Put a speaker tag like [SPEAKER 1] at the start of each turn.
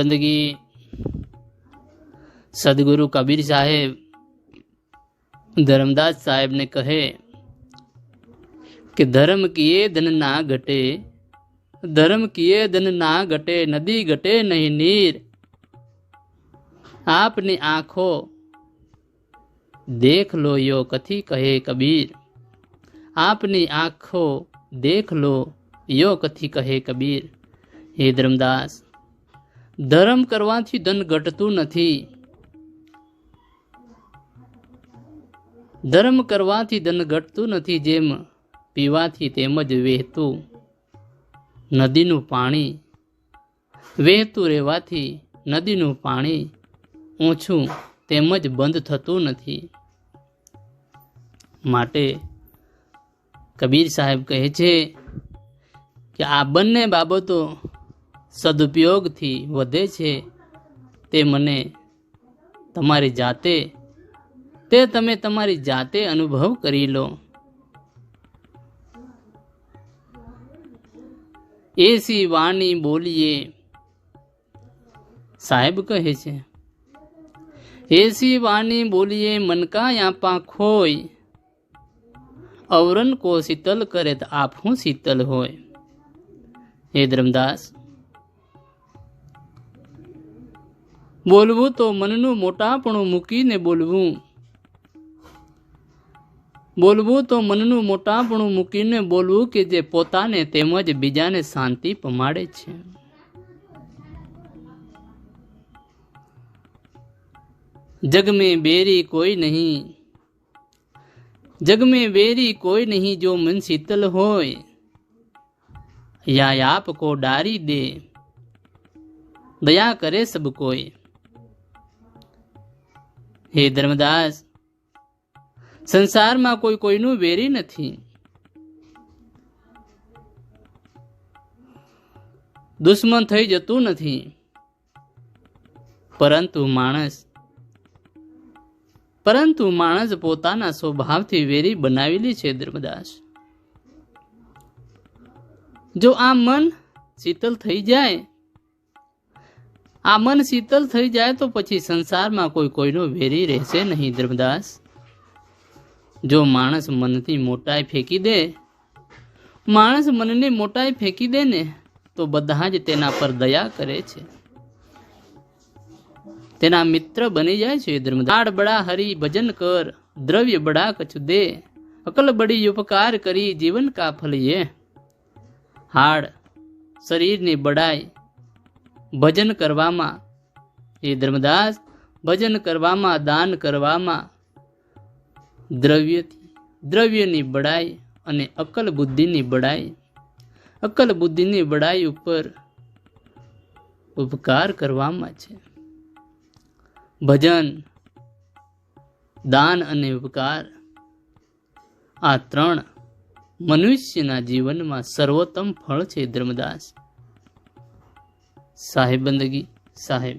[SPEAKER 1] बंदगी सदगुरु कबीर साहेब धर्मदास साहेब ने कहे कि धर्म किए धन ना घटे, धर्म किए धन ना घटे, नदी घटे नहीं नीर। आपनी आंखों देख लो यो कथी कहे कबीर, आपनी आंखों देख लो यो कथी कहे कबीर। हे धर्मदास, धर्म करवाथी धन घटतुं नथी, धर्म करवाथी धन घटतुं नथी, जेम पीवाथी तेमज वहेतुं नदीनुं पाणी, वहेतुं रहेवाथी नदीनुं पाणी ऊंचुं तेमज बंध थतुं नथी। माटे कबीर साहेब कहे छे कि आ बंने बाबतो सदुपयोगथी वधे छे, ते मने तमारी जाते ते तमे तमारी जाते अनुभव करी लो। ऐसी वाणी बोलिए, साहेब कहे छे, ऐसी वाणी बोलिए मन का आपा खोय, औरन को शीतल करे तो आपहू शीतल होय। हे धर्मदास, बोलवू तो मननु मोटापणुं मूकीने बोलवू, बोलवू तो मननु मोटापणुं मूकीने बोलवू के जे पोताने तेमज बीजाने शांति पमाड़े छे। जग में बेरी कोई नहीं, जग में बेरी कोई नहीं, जो मन शीतल होय, या आप को डारी दे, दया करे सब कोई। हे धर्मदास, संसार में कोई कोईनु वेरी नथी, दुश्मन थई जतुं नथी, परंतु माणस पोताना स्वभावथी वेरी बनावेली छे। धर्मदास, जो आ मन शीतल थई जाए, आ मन शीतल थई जाए तो पछी संसार में कोई कोईनो वेरी रहेशे नहीं। धर्मदास, जो माणस मनथी मोटाई फेंकी दे, माणस मननी मोटाई फेंकी दे ने तो बधा ज तेना पर दया करे छे, तेना मित्र बनी जाए छे। धर्मदास, बड़ा हरि भजन कर, द्रव्य बड़ा कछु दे, अकल बड़ी उपकार करी, जीवन का फल ये। हाड़ शरीर ने बड़ाई भजन करवामा, ये धर्मदास, भजन करवामा, दान करवामा द्रव्यनी बड़ाई अने अकल बुद्धिनी बड़ाई, अकल बुद्धिनी बड़ाई उपर उपकार करवामा छे। भजन, दान अने उपकार आ त्रण मनुष्यना जीवનમાં સર્વોત્તમ ફળ છે. ધર્મદાસ સાહેબ બંદગી સાહેબ